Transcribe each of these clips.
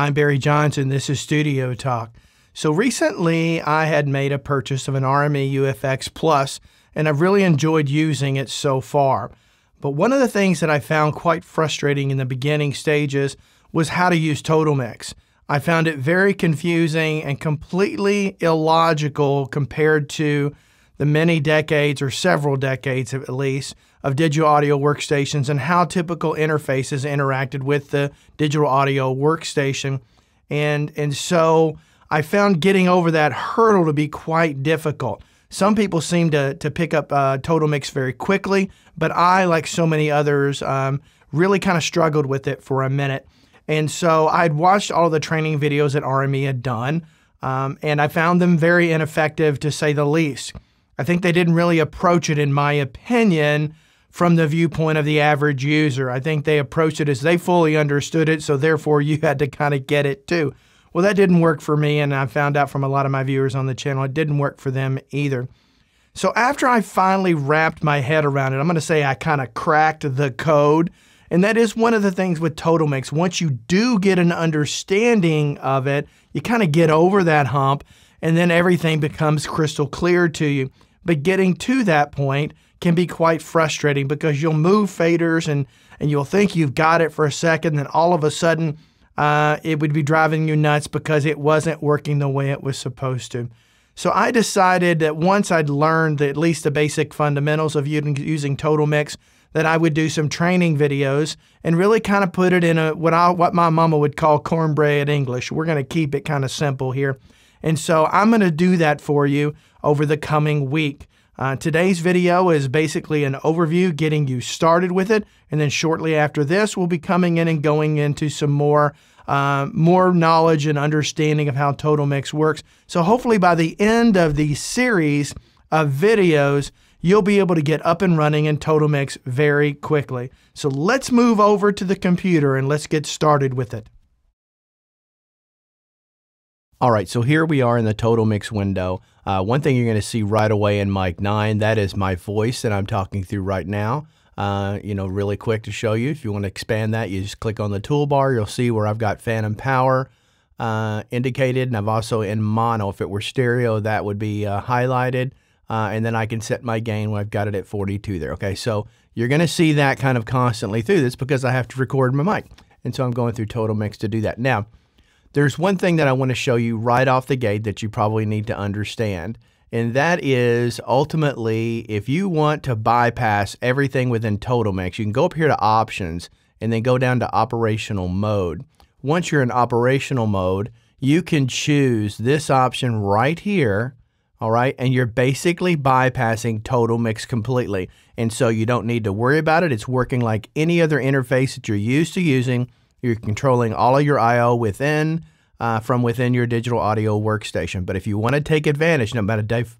I'm Barry Johnson. This is Studio Talk. So recently I had made a purchase of an RME UFX Plus, and I've really enjoyed using it so far. But one of the things that I found quite frustrating in the beginning stages was how to use TotalMix. I found it very confusing and completely illogical compared to the many decades, or several decades at least, of digital audio workstations and how typical interfaces interacted with the digital audio workstation. And so I found getting over that hurdle to be quite difficult. Some people seem to pick up TotalMix very quickly, but I, like so many others, really kind of struggled with it for a minute. And so I'd watched all the training videos that RME had done, and I found them very ineffective, to say the least. I think they didn't really approach it, in my opinion, from the viewpoint of the average user. I think they approached it as they fully understood it, so therefore you had to kind of get it too. Well, that didn't work for me, and I found out from a lot of my viewers on the channel it didn't work for them either. So after I finally wrapped my head around it, I'm going to say I kind of cracked the code. And that is one of the things with TotalMix. Once you do get an understanding of it, you kind of get over that hump, and then everything becomes crystal clear to you. But getting to that point can be quite frustrating, because you'll move faders and you'll think you've got it for a second, then all of a sudden it would be driving you nuts because it wasn't working the way it was supposed to. So I decided that once I'd learned at least the basic fundamentals of using TotalMix, that I would do some training videos and really kind of put it in what my mama would call cornbread English. We're going to keep it kind of simple here. And so I'm going to do that for you over the coming week. Today's video is basically an overview, getting you started with it. And then shortly after this, we'll be coming in and going into some more knowledge and understanding of how TotalMix works. So hopefully by the end of the series of videos, you'll be able to get up and running in TotalMix very quickly. So let's move over to the computer and let's get started with it. All right, so here we are in the TotalMix window. One thing you're going to see right away in mic 9, that is my voice that I'm talking through right now. Really quick to show you. If you want to expand that, you just click on the toolbar. You'll see where I've got phantom power indicated, and I've also in mono. If it were stereo, that would be highlighted. And then I can set my gain when I've got it at 42 there. Okay, so you're going to see that kind of constantly through this because I have to record my mic. And so I'm going through TotalMix to do that. Now, there's one thing that I want to show you right off the gate that you probably need to understand. And that is ultimately, if you want to bypass everything within TotalMix, you can go up here to Options and then go down to Operational Mode. Once you're in Operational Mode, you can choose this option right here. All right, and you're basically bypassing TotalMix completely. And so you don't need to worry about it. It's working like any other interface that you're used to using. You're controlling all of your I/O from within your digital audio workstation. But if you want to take advantage,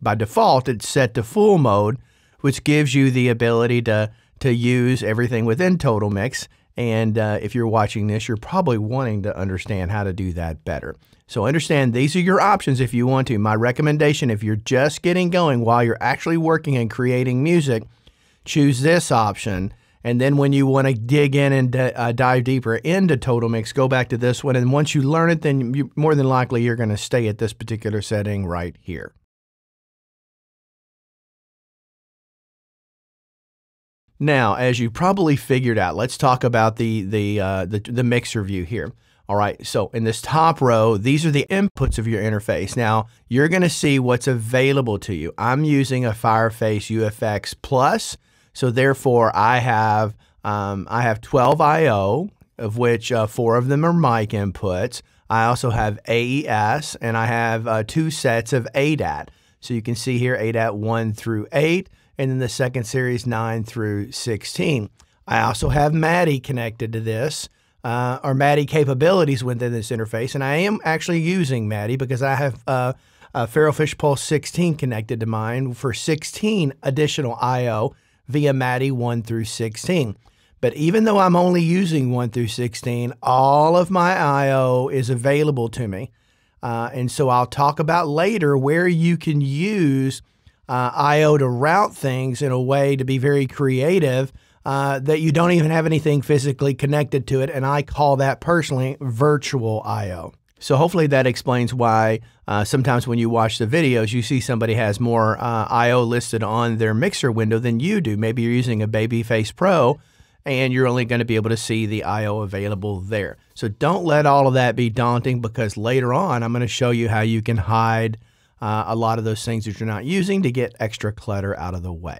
by default, it's set to full mode, which gives you the ability to use everything within TotalMix. And if you're watching this, you're probably wanting to understand how to do that better. So understand these are your options if you want to. My recommendation, if you're just getting going while you're actually working and creating music, choose this option. And then when you want to dig in and dive deeper into TotalMix, go back to this one. And once you learn it, then more than likely you're going to stay at this particular setting right here. Now, as you probably figured out, let's talk about the mixer view here. All right, so in this top row, these are the inputs of your interface. Now, you're going to see what's available to you. I'm using a Fireface UFX Plus, so therefore I have 12 I/O, of which 4 of them are mic inputs. I also have AES, and I have 2 sets of ADAT. So you can see here ADAT 1 through 8, and then the second series 9 through 16. I also have MADI connected to this. Or MADI capabilities within this interface, and I am actually using MADI because I have a Ferrofish Pulse 16 connected to mine for 16 additional I/O via MADI 1 through 16. But even though I'm only using 1 through 16, all of my I/O is available to me. And so I'll talk about later where you can use I/O to route things in a way to be very creative that you don't even have anything physically connected to it, and I call that personally virtual I/O. So hopefully that explains why sometimes when you watch the videos, you see somebody has more I/O listed on their mixer window than you do. Maybe you're using a Babyface Pro, and you're only going to be able to see the I/O available there. So don't let all of that be daunting, because later on I'm going to show you how you can hide a lot of those things that you're not using to get extra clutter out of the way.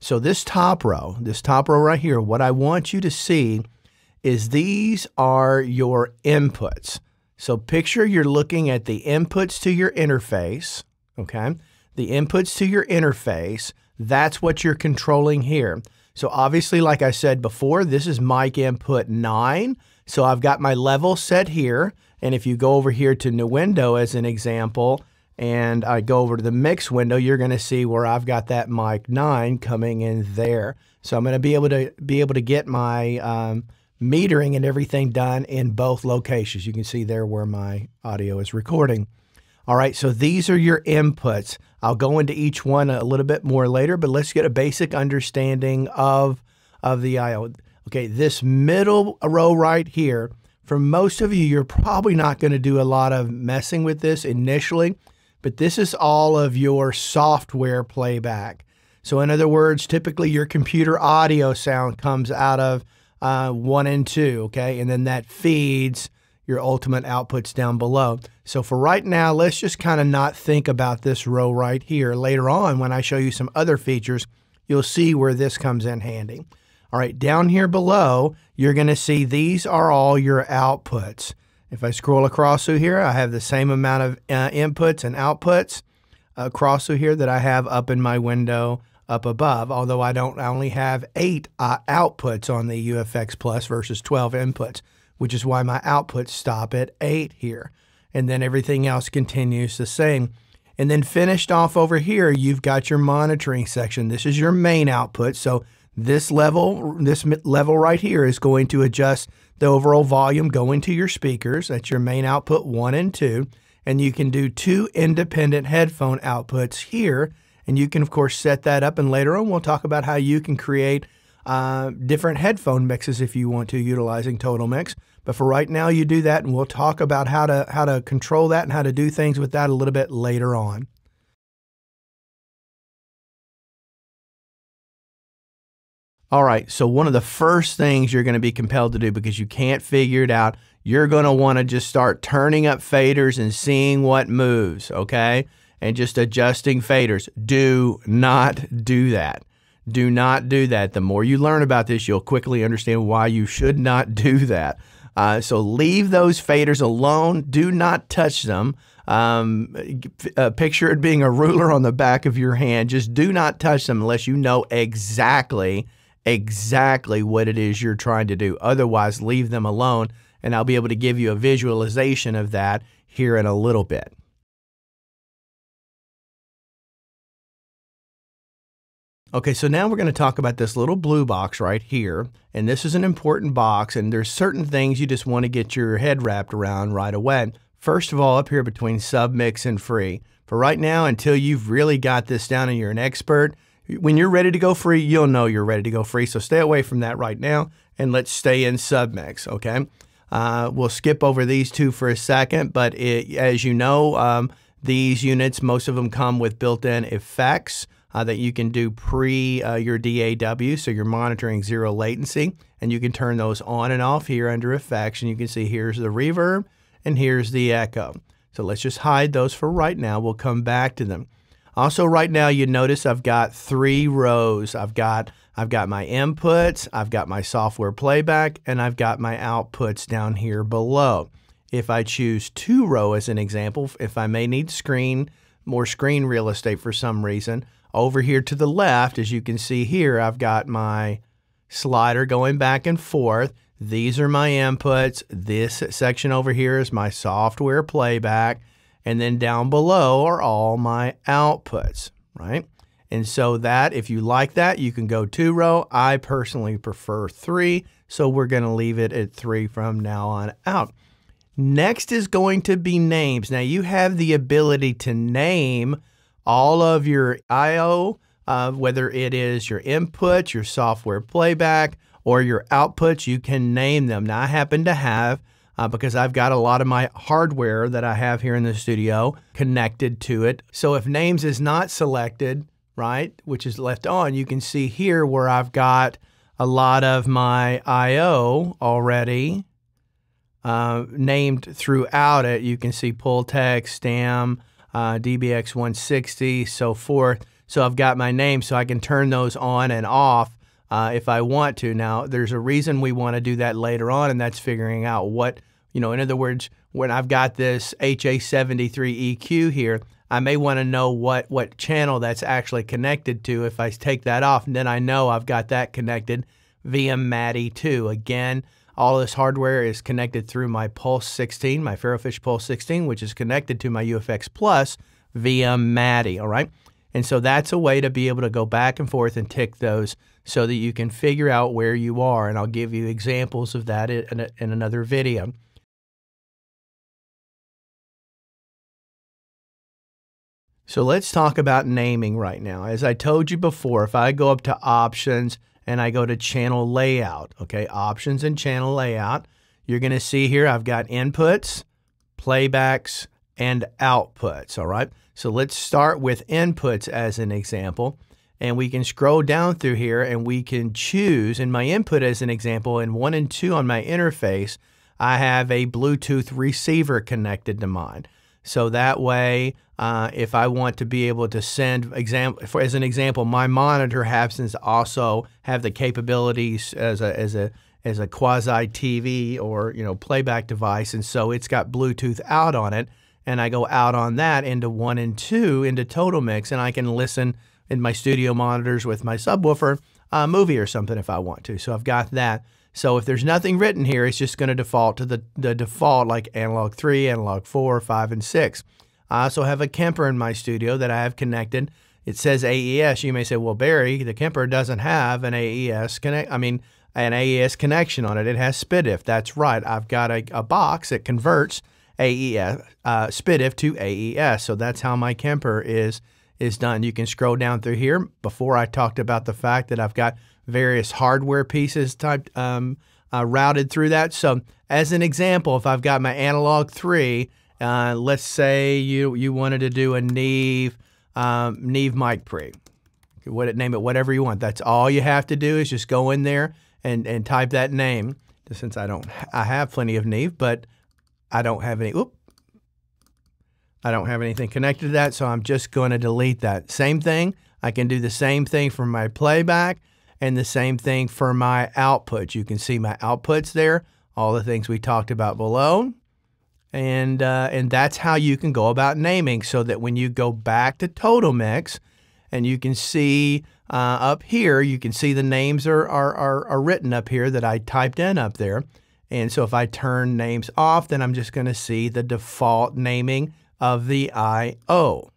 So this top row right here, what I want you to see is these are your inputs. So picture you're looking at the inputs to your interface, okay? The inputs to your interface, that's what you're controlling here. So obviously, like I said before, this is mic input 9. So I've got my level set here. And if you go over here to New Window as an example, and I go over to the mix window, you're going to see where I've got that mic 9 coming in there. So I'm going to be able to get my metering and everything done in both locations. You can see there where my audio is recording. All right, so these are your inputs. I'll go into each one a little bit more later, but let's get a basic understanding of the I/O. Okay, this middle row right here, for most of you, you're probably not going to do a lot of messing with this initially, but this is all of your software playback. So in other words, typically your computer audio sound comes out of 1 and 2, okay? And then that feeds your ultimate outputs down below. So for right now, let's just kind of not think about this row right here. Later on, when I show you some other features, you'll see where this comes in handy. All right, down here below, you're going to see these are all your outputs. If I scroll across through here, I have the same amount of inputs and outputs across through here that I have up in my window up above, although I only have 8 outputs on the UFX Plus versus 12 inputs, which is why my outputs stop at 8 here. And then everything else continues the same. And then finished off over here, you've got your monitoring section. This is your main output. So this level right here is going to adjust the overall volume going to your speakers. That's your main output 1 and 2. And you can do 2 independent headphone outputs here. And you can, of course, set that up. And later on, we'll talk about how you can create different headphone mixes if you want to, utilizing TotalMix. But for right now, you do that, and we'll talk about how to control that and how to do things with that a little bit later on. All right, so one of the first things you're going to be compelled to do, because you can't figure it out, you're going to want to just start turning up faders and seeing what moves, okay? And just adjusting faders. Do not do that. Do not do that. The more you learn about this, you'll quickly understand why you should not do that. So leave those faders alone. Do not touch them. Picture it being a ruler on the back of your hand. Just do not touch them unless you know exactly what it is you're trying to do. Otherwise, leave them alone, and I'll be able to give you a visualization of that here in a little bit. Okay, so now we're going to talk about this little blue box right here, and this is an important box, and there's certain things you just want to get your head wrapped around right away. First of all, up here between submix and free. For right now, until you've really got this down and you're an expert, when you're ready to go free, you'll know you're ready to go free, so stay away from that right now, and let's stay in submix, okay? We'll skip over these two for a second, but as you know, these units, most of them come with built-in effects that you can do pre your DAW, so you're monitoring 0 latency, and you can turn those on and off here under effects, and you can see here's the reverb and here's the echo. So let's just hide those for right now. We'll come back to them. Also, right now, you notice I've got 3 rows. I've got my inputs, I've got my software playback, and I've got my outputs down here below. If I choose 2 row as an example, if I may need more screen real estate for some reason, over here to the left, as you can see here, I've got my slider going back and forth. These are my inputs. This section over here is my software playback. And then down below are all my outputs, right? And so that, if you like that, you can go 2 row. I personally prefer 3, so we're going to leave it at 3 from now on out. Next is going to be names. Now, you have the ability to name all of your I/O, whether it is your inputs, your software playback, or your outputs, you can name them. Now, I happen to have, because I've got a lot of my hardware that I have here in the studio connected to it. So if names is not selected, right, which is left on, you can see here where I've got a lot of my I/O already named throughout it. You can see pull text, STAM, DBX 160, so forth. So I've got my name, so I can turn those on and off if I want to. Now, there's a reason we want to do that later on, and that's figuring out what, in other words, when I've got this HA73 EQ here, I may want to know what channel that's actually connected to. If I take that off, and then I know I've got that connected via MADI 2. Again, all this hardware is connected through my Pulse 16, my Ferrofish Pulse 16, which is connected to my UFX Plus via MADI, all right? And so that's a way to be able to go back and forth and tick those so that you can figure out where you are. And I'll give you examples of that in another video. So let's talk about naming right now. As I told you before, if I go up to Options and I go to Channel Layout, okay, Options and Channel Layout, you're going to see here I've got inputs, playbacks, and outputs, all right? So let's start with inputs as an example, and we can scroll down through here and we can choose, in my input as an example, in 1 and 2 on my interface, I have a Bluetooth receiver connected to mine. So that way, if I want to be able to send, as an example, my monitor happens to also have the capabilities as a quasi TV or playback device, and so it's got Bluetooth out on it, and I go out on that into 1 and 2 into TotalMix, and I can listen in my studio monitors with my subwoofer a movie or something if I want to. So I've got that. So if there's nothing written here, it's just going to default to the default, like analog 3, analog 4, 5, and 6. I also have a Kemper in my studio that I have connected. It says AES. You may say, well, Barry, the Kemper doesn't have an AES connection on it. It has SPDIF. That's right. I've got a box that converts AES SPDIF to AES. So that's how my Kemper is done. You can scroll down through here. Before I talked about the fact that I've got various hardware pieces routed through that. So as an example, if I've got my analog 3, let's say you wanted to do a Neve mic pre. Name it whatever you want. That's all you have to do is just go in there and type that name. Since I have plenty of Neve, but I don't have any. I don't have anything connected to that, so I'm just going to delete that. Same thing. I can do the same thing for my playback and the same thing for my outputs. You can see my outputs there, all the things we talked about below. And that's how you can go about naming, so that when you go back to TotalMix and you can see up here, you can see the names are written up here that I typed in up there. And so if I turn names off, then I'm just going to see the default naming of the I/O.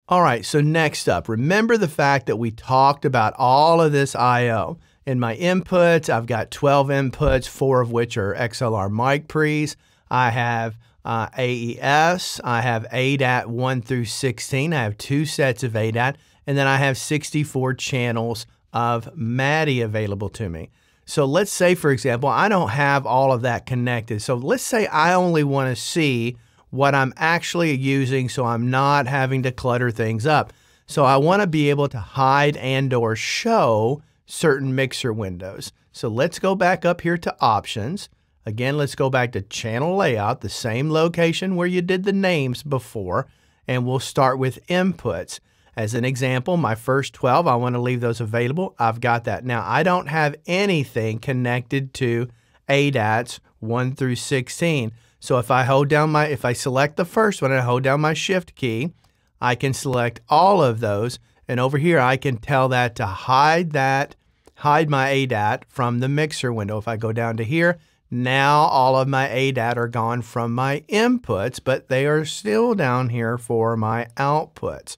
All right, so next up, remember the fact that we talked about all of this I/O. In my inputs, I've got 12 inputs, 4 of which are XLR mic pre's. I have AES, I have ADAT 1 through 16, I have 2 sets of ADAT, and then I have 64 channels of MADI available to me. So let's say, for example, I don't have all of that connected. So let's say I only want to see what I'm actually using, so I'm not having to clutter things up. So I want to be able to hide and or show certain mixer windows. So let's go back up here to Options. Again, let's go back to Channel Layout, the same location where you did the names before, and we'll start with Inputs. As an example, my first 12, I want to leave those available. I've got that. Now, I don't have anything connected to ADATs 1 through 16. So if I select the first one and I hold down my Shift key, I can select all of those. And over here, I can tell that to hide my ADAT from the mixer window. If I go down to here, now all of my ADAT are gone from my inputs, but they are still down here for my outputs.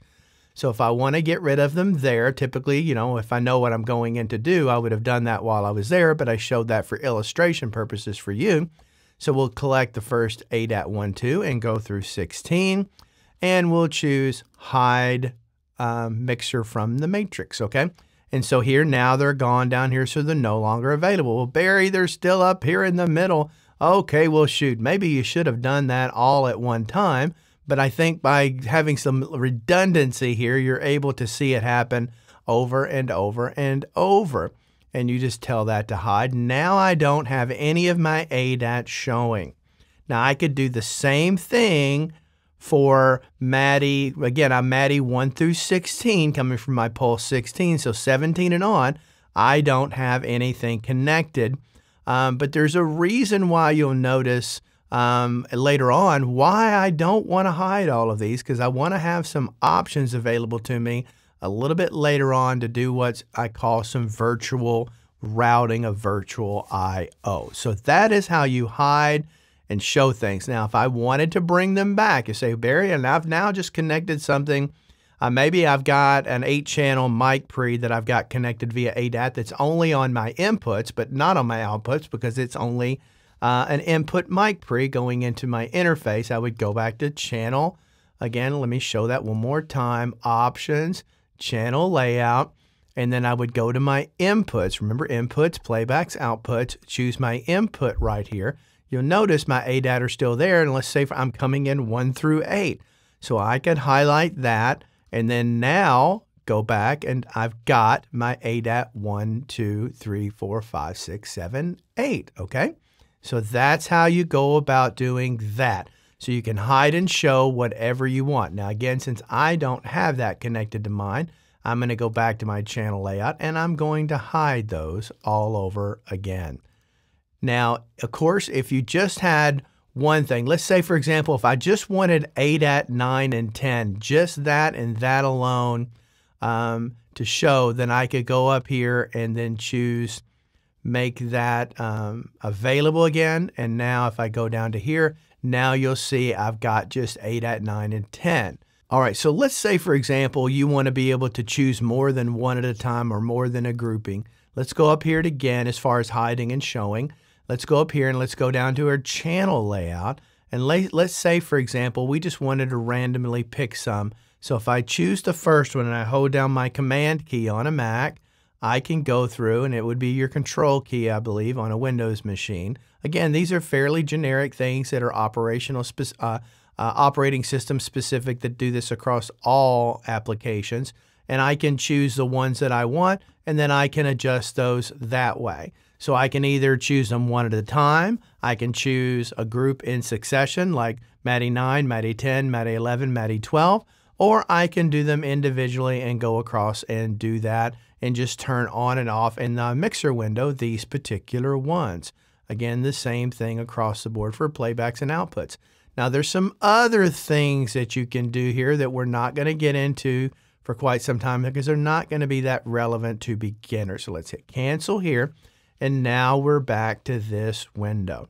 So if I want to get rid of them there, typically, if I know what I'm going in to do, I would have done that while I was there, but I showed that for illustration purposes for you. So we'll select the first ADAT12 and go through 16, and we'll choose hide mixer from the matrix, okay? And so here now they're gone down here, so they're no longer available. Well, Barry, they're still up here in the middle. Okay, well, shoot, maybe you should have done that all at one time, but I think by having some redundancy here, you're able to see it happen over and over and over. And you just tell that to hide. Now I don't have any of my ADAT showing. Now I could do the same thing for MADI. Again, I'm MADI 1 through 16 coming from my pulse 16. So 17 and on, I don't have anything connected. But there's a reason why you'll notice later on why I don't want to hide all of these, because I want to have some options available to me a little bit later on to do what I call some virtual routing of virtual I/O. So that is how you hide and show things. Now, if I wanted to bring them back, you say, Barry, and I've now just connected something. Maybe I've got an 8-channel mic pre that I've got connected via ADAT that's only on my inputs, but not on my outputs because it's only an input mic pre going into my interface. I would go back to channel. Again, let me show that one more time. Options, channel layout, and then I would go to my inputs. Remember, inputs, playbacks, outputs. Choose my input right here. You'll notice my ADAT are still there, and let's say I'm coming in 1 through 8. So I could highlight that, and then now go back, and I've got my ADAT 1, 2, 3, 4, 5, 6, 7, 8, okay? So that's how you go about doing that. So you can hide and show whatever you want. Now again, since I don't have that connected to mine, I'm going to go back to my channel layout and I'm going to hide those all over again. Now, of course, if you just had one thing, let's say for example, if I just wanted ADAT 9 and 10, just that and that alone to show, then I could go up here and then choose make that available again. And now if I go down to here, now you'll see I've got just ADAT 9 and 10. All right, so let's say, for example, you want to be able to choose more than one at a time or more than a grouping. Let's go up here again as far as hiding and showing. Let's go up here and let's go down to our channel layout. And let's say, for example, we just wanted to randomly pick some. So if I choose the first one and I hold down my command key on a Mac, I can go through, and it would be your control key, I believe, on a Windows machine. Again, these are fairly generic things that are operating system specific that do this across all applications. And I can choose the ones that I want, and then I can adjust those that way. So I can either choose them one at a time, I can choose a group in succession like MADI 9, MADI 10, MADI 11, MADI 12, or I can do them individually and go across and do that and just turn on and off in the mixer window these particular ones. Again, the same thing across the board for playbacks and outputs. Now, there's some other things that you can do here that we're not going to get into for quite some time because they're not going to be that relevant to beginners. So let's hit cancel here. And now we're back to this window.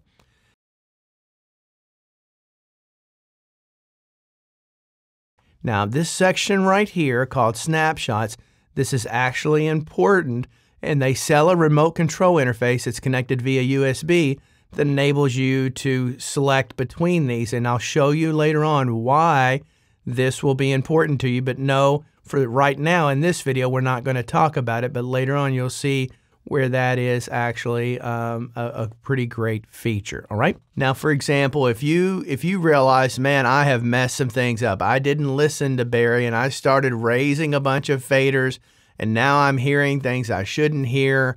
Now, this section right here called snapshots, this is actually important, and they sell a remote control interface that's connected via USB that enables you to select between these. And I'll show you later on why this will be important to you. But no, for right now in this video, we're not going to talk about it. But later on, you'll see where that is actually a pretty great feature. All right. Now, for example, if you realize, man, I have messed some things up. I didn't listen to Barry and I started raising a bunch of faders, and now I'm hearing things I shouldn't hear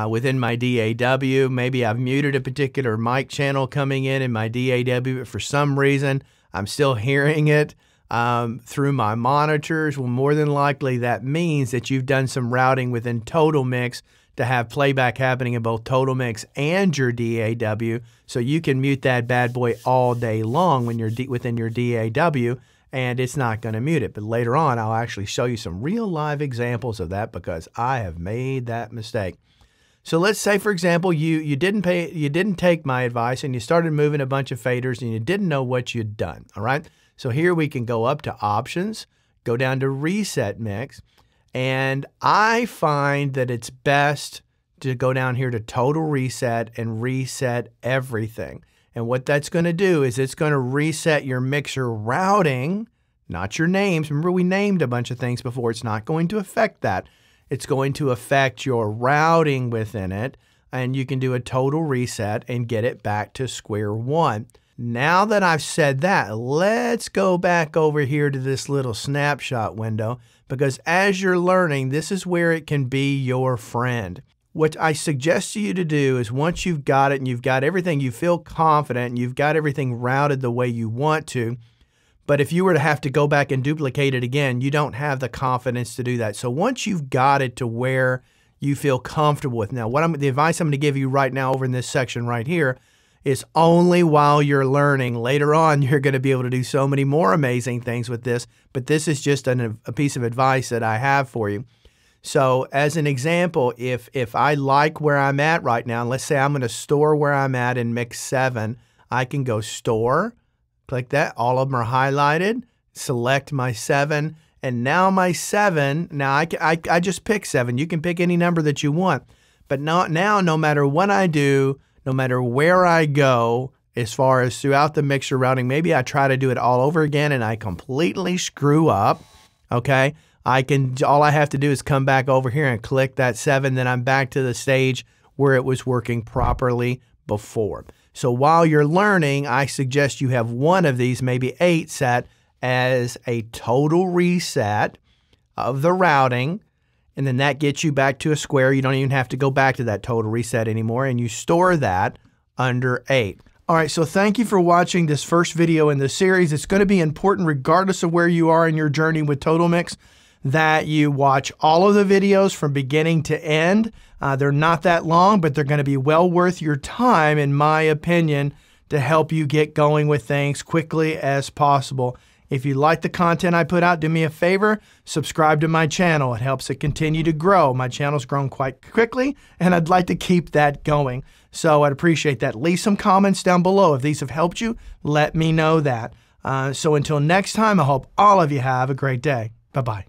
within my DAW. Maybe I've muted a particular mic channel coming in my DAW, but for some reason I'm still hearing it through my monitors. Well, more than likely that means that you've done some routing within TotalMix to have playback happening in both TotalMix and your DAW, so you can mute that bad boy all day long when you're within your DAW, and it's not going to mute it. But later on, I'll actually show you some real live examples of that because I have made that mistake. So let's say, for example, you didn't take my advice and you started moving a bunch of faders and you didn't know what you'd done. All right. So here we can go up to options, go down to reset mix. And I find that it's best to go down here to total reset and reset everything. And what that's going to do is it's going to reset your mixer routing, not your names. Remember, we named a bunch of things before. It's not going to affect that. It's going to affect your routing within it, and you can do a total reset and get it back to square one. Now that I've said that, let's go back over here to this little snapshot window, because as you're learning, this is where it can be your friend. What I suggest to you to do is once you've got it and you've got everything, you feel confident and you've got everything routed the way you want to, but if you were to have to go back and duplicate it again, you don't have the confidence to do that. So once you've got it to where you feel comfortable with. Now, the advice I'm going to give you right now over in this section right here is only while you're learning. Later on, you're going to be able to do so many more amazing things with this, but this is just a piece of advice that I have for you. So as an example, if I like where I'm at right now, and let's say I'm going to store where I'm at in mix 7, I can go store, click that, all of them are highlighted, select my 7, and now my 7, now I just pick 7. You can pick any number that you want, but now no matter what I do, no matter where I go, as far as throughout the mixer routing, maybe I try to do it all over again and I completely screw up, okay? All I have to do is come back over here and click that 7, then I'm back to the stage where it was working properly before. So while you're learning, I suggest you have one of these, maybe 8, set as a total reset of the routing, and then that gets you back to a square. You don't even have to go back to that total reset anymore, and you store that under 8. All right, so thank you for watching this first video in the series. It's going to be important, regardless of where you are in your journey with TotalMix, that you watch all of the videos from beginning to end. They're not that long, but they're going to be well worth your time, in my opinion, to help you get going with things quickly as possible. If you like the content I put out, do me a favor, subscribe to my channel. It helps it continue to grow. My channel's grown quite quickly, and I'd like to keep that going. So I'd appreciate that. Leave some comments down below. If these have helped you, let me know that. So until next time, I hope all of you have a great day. Bye-bye.